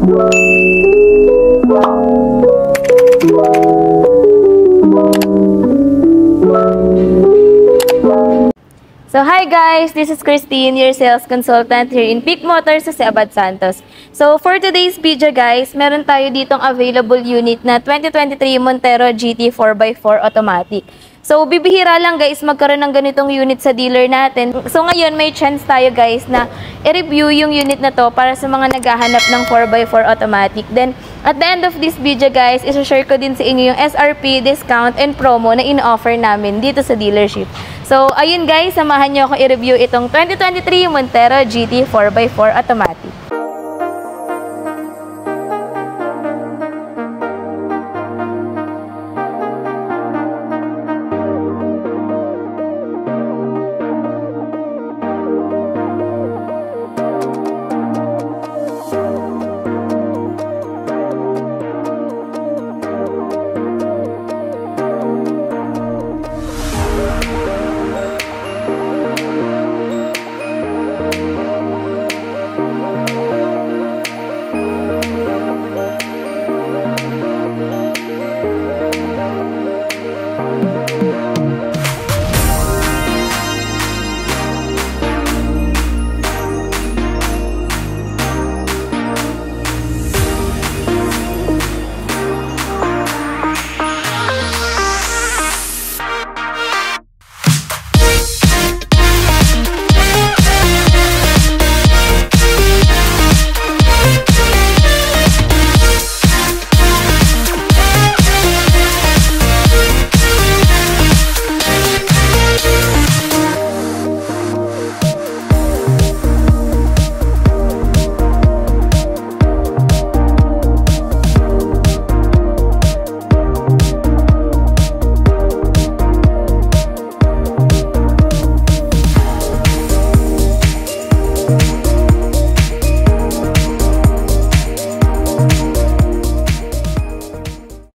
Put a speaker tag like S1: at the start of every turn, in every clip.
S1: So hi guys, this is Christine, your sales consultant here in Peak Motors sa Abad Santos. So for today's video guys, meron tayo ditong available unit na 2023 Montero GT 4x4 automatic. So bibihira lang guys magkaroon ng ganitong unit sa dealer natin. So ngayon may chance tayo guys na i-review yung unit na to para sa mga naghahanap ng 4x4 automatic. Then at the end of this video guys, isi-share ko din sa inyo yung SRP, discount, and promo na in-offer namin dito sa dealership. So ayun guys, samahan nyo ako i-review itong 2023 Montero GT 4x4 automatic.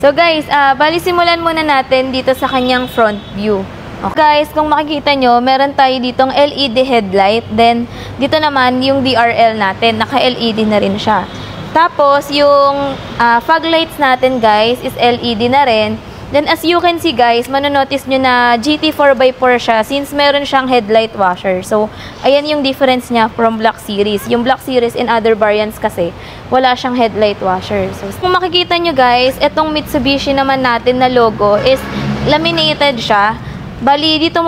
S1: So guys, bali simulan muna natin dito sa kanyang front view. Okay. Guys, kung makikita nyo, meron tayo ditong LED headlight. Then, dito naman yung DRL natin. Naka-LED na rin siya. Tapos, yung fog lights natin guys is LED na rin. Then, as you can see guys, manonotice nyo na GT 4x4 siya since meron siyang headlight washer. So, ayan yung difference niya from Black Series. Yung Black Series in other variants kasi, wala siyang headlight washer. So, kung makikita nyo guys, itong Mitsubishi naman natin na logo is laminated siya. Bali, dito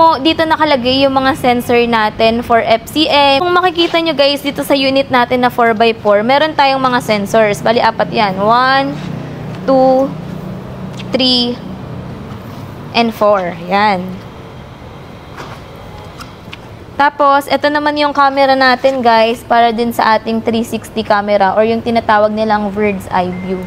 S1: nakalagay yung mga sensor natin for FCM. Kung makikita nyo guys, dito sa unit natin na 4x4, meron tayong mga sensors. Bali, 4 yan. 1, 2, 3, and 4. Yan. Tapos, ito naman yung camera natin, guys, para din sa ating 360 camera or yung tinatawag nilang bird's eye view.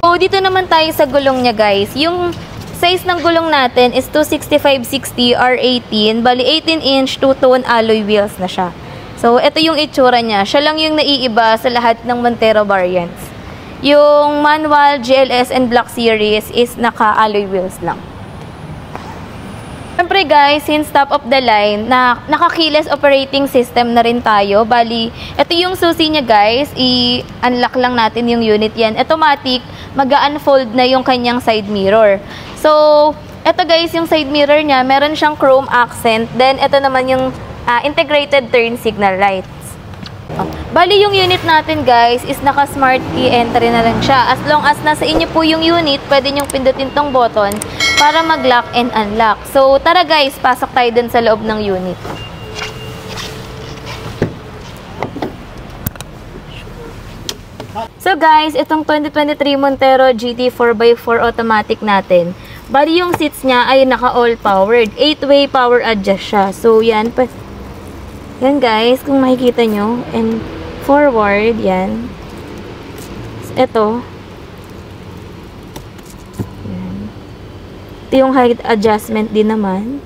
S1: So, dito naman tayo sa gulong niya, guys. Yung size ng gulong natin is 265/60 R18. Bali, 18-inch, two-tone alloy wheels na siya. So, ito yung itsura niya. Siya lang yung naiiba sa lahat ng Montero variants. Yung manual, GLS, and Black Series is naka-alloy wheels lang. Siyempre guys, since top of the line, naka-keyless operating system na rin tayo. Bali, ito yung susi niya guys. I-unlock lang natin yung unit yan. Automatic, mag-unfold na yung kanyang side mirror. So, ito guys, yung side mirror niya, meron siyang chrome accent. Then, ito naman yung integrated turn signal lights. Bali yung unit natin guys is naka smart key entry na lang siya. As long as nasa inyo po yung unit, pwede nyong pindutin tong button para mag-lock and unlock. So tara guys, pasok tayo dun sa loob ng unit. So guys, itong 2023 Montero GT 4x4 automatic natin. Bali yung seats niya ay naka all powered. 8-way power adjust siya. So yan, yan guys, kung makikita nyo. And forward, yan. Ito. Yan. Ito yung height adjustment din naman.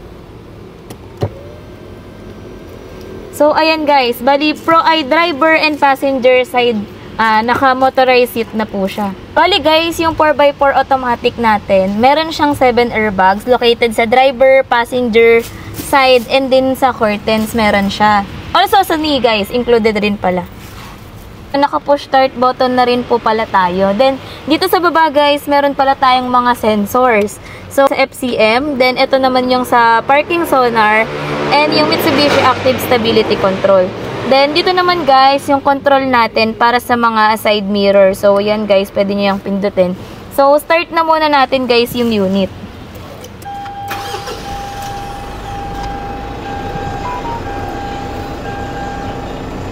S1: So, ayan guys. Bali, driver and passenger side, naka-motorized seat na po siya. Bali guys, yung 4x4 automatic natin, meron siyang 7 airbags located sa driver, passenger side and din sa curtains meron siya. Also sa knee guys, included rin pala. Naka-push start button na rin po pala tayo. Then, dito sa baba guys, meron pala tayong mga sensors. So, sa FCM, then ito naman yung sa parking sonar, and yung Mitsubishi Active Stability Control. Then, dito naman guys, yung control natin para sa mga side mirror. So, yan guys, pwede nyo yung pindutin. So, start na muna natin guys yung unit.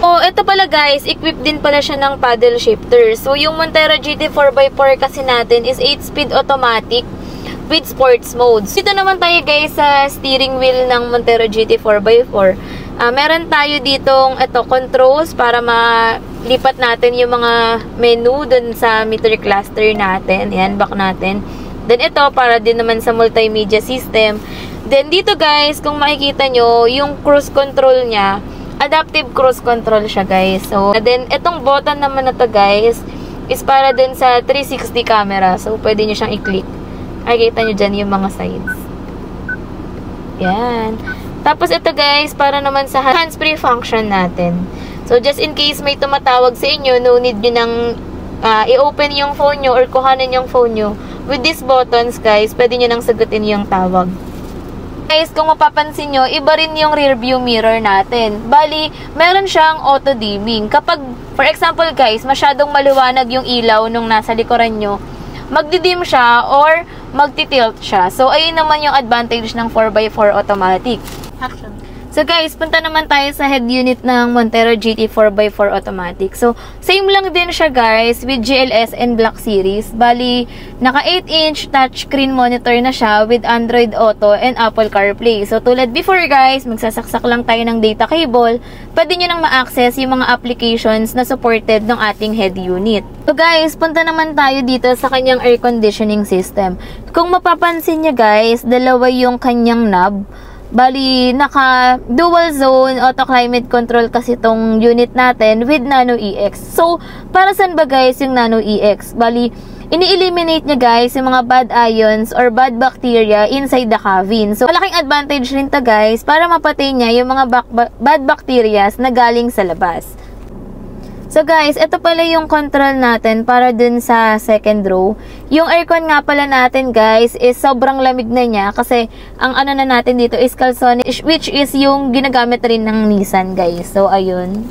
S1: Oh, ito pala guys, equipped din pala siya ng paddle shifter. So, yung Montero GT 4x4 kasi natin is 8-speed automatic with sports modes. Dito naman tayo guys sa steering wheel ng Montero GT 4x4. Meron tayo ditong controls para malipat natin yung mga menu dun sa meter cluster natin. Yan, back natin. Then ito, para din naman sa multimedia system. Then dito guys, kung makikita nyo, yung cruise control niya, adaptive cruise control siya guys. So, then itong button naman na to guys, is para din sa 360 camera. So, pwede nyo siyang i-click. Makikita nyo dyan yung mga sides. Yan. Tapos ito guys, para naman sa hands-free function natin. So, just in case may tumatawag sa inyo, no need nyo nang i-open yung phone nyo or kuhanin yung phone nyo. With these buttons guys, pwede nyo nang sagutin yung tawag. Guys, kung mapapansin nyo, iba rin yung rear view mirror natin. Bali, meron siyang auto-dimming. Kapag, for example guys, masyadong maliwanag yung ilaw nung nasa likuran nyo, magdidim siya or magtitilt siya. So, ayun naman yung advantage ng 4x4 automatic. Action. So guys, punta naman tayo sa head unit ng Montero GT 4x4 automatic. So, same lang din siya guys with GLS and Black Series. Bali, naka 8-inch touchscreen monitor na siya with Android Auto and Apple CarPlay. So, tulad before guys, magsasaksak lang tayo ng data cable. Pwede nyo nang ma-access yung mga applications na supported ng ating head unit. So guys, punta naman tayo dito sa kanyang air conditioning system. Kung mapapansin nyo guys, dalawa yung kanyang knob. Bali, naka dual zone auto climate control kasi tong unit natin with Nano EX. So, para saan ba guys yung Nano EX? Bali, ini-eliminate niya guys yung mga bad ions or bad bacteria inside the cabin. So, malaking advantage rin to guys para mapatay niya yung mga bad bacteria na galing sa labas. So guys, ito pala yung control natin para dun sa second row. Yung aircon nga pala natin guys is sobrang lamig na niya kasi ang ano na natin dito is Calsonic, which is yung ginagamit rin ng Nissan guys. So ayun.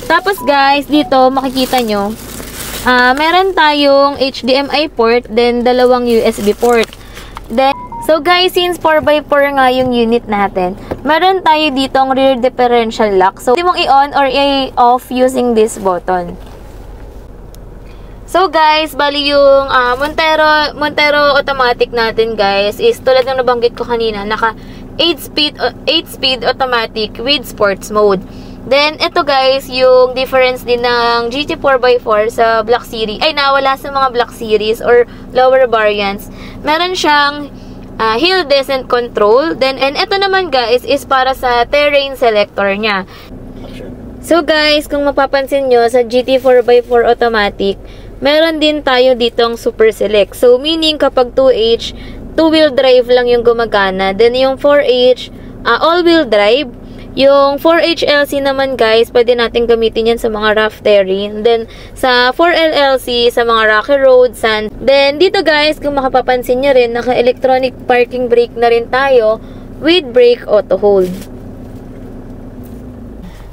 S1: Tapos guys, dito makikita nyo, meron tayong HDMI port, then dalawang USB port. Then, so guys, since 4x4 nga yung unit natin, meron tayo ditong rear differential lock. So, pwede mong i-on or i-off using this button. So guys, bali yung Montero automatic natin guys is tulad ng nabanggit ko kanina, naka 8-speed automatic with sports mode. Then, ito guys, yung difference din ng GT 4x4 sa Black Series, ay nawala sa mga Black Series or lower variants. Meron siyang hill descent control. Then, and ito naman guys is para sa terrain selector niya. So guys, kung mapapansin nyo, sa GT 4x4 automatic, meron din tayo ditong super select. So, meaning kapag 2H, two-wheel drive lang yung gumagana. Then, yung 4H, all-wheel drive. Yung 4HLC naman guys, pwede natin gamitin yan sa mga rough terrain. Then, sa 4LLC, sa mga rocky roads, sand. Then, dito guys, kung makapapansin nyo rin, naka-electronic parking brake na rin tayo with brake auto hold.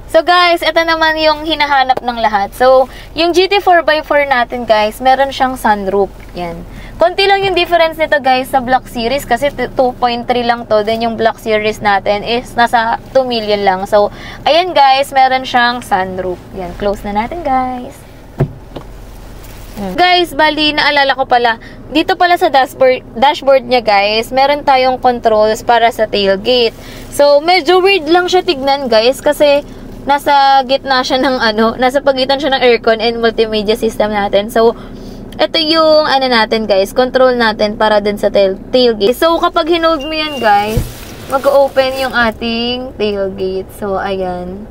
S1: So guys, ito naman yung hinahanap ng lahat. So, yung GT 4x4 natin guys, meron siyang sunroof. Yan. Konti lang yung difference nito guys sa Black Series kasi 2.3 lang to. Then yung Black Series natin is nasa 2 million lang. So, ayan guys, meron siyang sunroof. Yan, close na natin guys. Guys, bali, naalala ko pala, dito pala sa dashboard niya guys, meron tayong controls para sa tailgate. So, medyo weird lang siya tignan guys kasi nasa gitna siya ng nasa pagitan siya ng aircon and multimedia system natin. So, ito yung natin guys, control natin para din sa tailgate. So, kapag hinold mo yan guys, mag-open yung ating tailgate. So, ayan.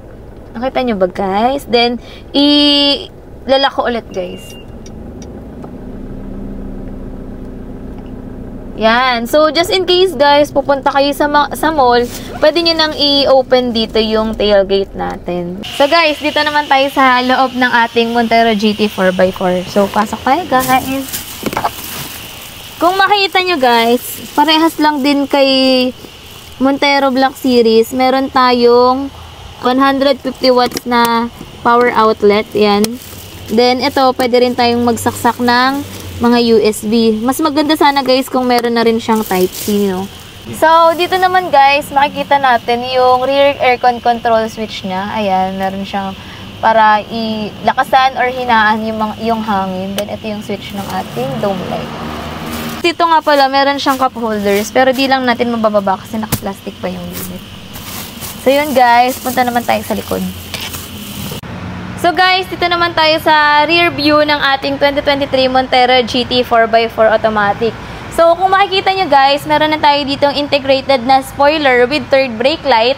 S1: Nakita nyo ba guys? Then, ilalak ko ulit guys. Yan. So, just in case guys, pupunta kayo sa mall, pwede nyo nang i-open dito yung tailgate natin. So guys, dito naman tayo sa loob ng ating Montero GT 4x4. So, pasok tayo guys. Kung makita nyo guys, parehas lang din kay Montero Black Series. Meron tayong 150 watts na power outlet. Yan. Then, ito, pwede rin tayong magsaksak ng mga USB. Mas maganda sana guys kung meron na rin siyang Type-C, no? So, dito naman guys, makikita natin yung rear aircon control switch niya. Ayan, meron siyang para ilakasan or hinaan yung hangin. Then, ito yung switch ng ating dome light. Dito nga pala, meron siyang cup holders, pero di lang natin mabababa kasi naka-plastic pa yung unit. So, yun guys, punta naman tayo sa likod. So guys, dito naman tayo sa rear view ng ating 2023 Montero GT 4x4 automatic. So kung makikita nyo guys, meron na tayo ditong integrated na spoiler with third brake light.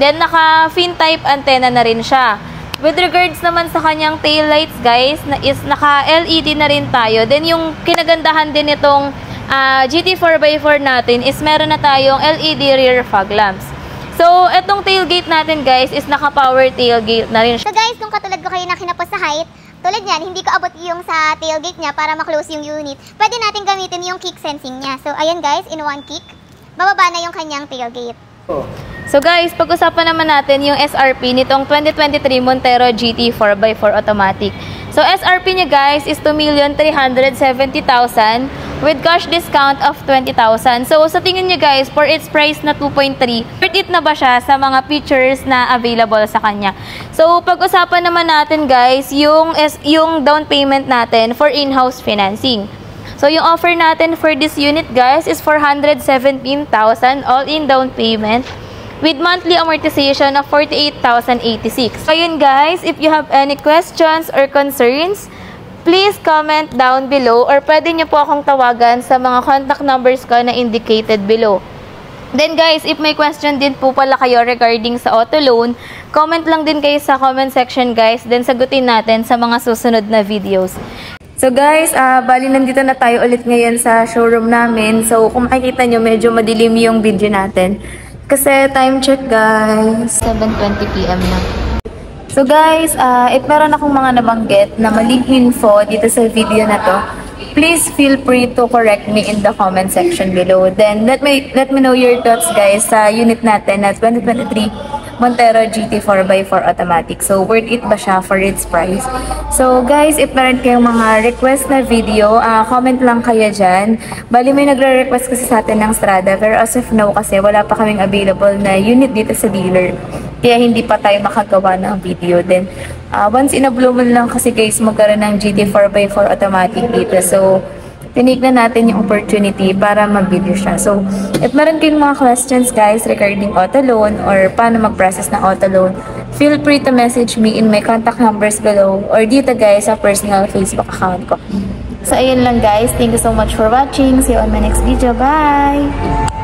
S1: Then naka fin type antenna na rin siya. With regards naman sa kanyang tail lights guys, is naka LED na rin tayo. Then yung kinagandahan din itong GT 4x4 natin is meron na tayong LED rear fog lamps. So, etong tailgate natin guys is naka-power tailgate na rin.
S2: So guys, kung katulad ko kayo na kinapos sa height, tulad niyan, hindi ko abot yung sa tailgate niya para ma-close yung unit. Pwede natin gamitin yung kick sensing niya. So, ayan guys, in one kick, bababa na yung kanyang tailgate.
S1: So guys, pag-usapan naman natin yung SRP nitong 2023 Montero GT 4x4 automatic. So, SRP niya guys is 2,370,000 with cash discount of 20,000. So, sa tingin niyo guys, for its price na 2.3, worth it na ba siya sa mga features na available sa kanya? So, pag-usapan naman natin guys, yung down payment natin for in-house financing. So, yung offer natin for this unit guys is 417,000 all-in down payment with monthly amortization of 48,086. So, yun guys, if you have any questions or concerns, please comment down below or pwede nyo po akong tawagan sa mga contact numbers ko na indicated below. Then guys, if may question din po pala kayo regarding sa auto loan, comment lang din kayo sa comment section guys, then sagutin natin sa mga susunod na videos. So guys, bali nandito na tayo ulit ngayon sa showroom namin. So kung makikita nyo, medyo madilim yung video natin. Kasi time check guys, 7:20 PM na. So guys, if meron akong mga nabanggit na maling info dito sa video na to, please feel free to correct me in the comment section below. Then let me know your thoughts guys sa unit natin na 2023 Montero GT 4x4 automatic. So worth it ba siya for its price? So guys, if meron kayong mga request na video, comment lang kayo dyan. Bali may nagre-request kasi sa atin ng Strada, pero as of now kasi wala pa kaming available na unit dito sa dealer. Kaya hindi pa tayo makagawa ng video. Then, once in a blue moon lang kasi guys magkaroon ng GT 4x4 automatic dito. So, tinignan natin yung opportunity para mag-video siya. So, if meron kayong mga questions guys regarding auto loan or paano mag-process ng auto loan, feel free to message me in my contact numbers below or dito guys sa personal Facebook account ko. So, ayun lang guys. Thank you so much for watching. See you on my next video. Bye!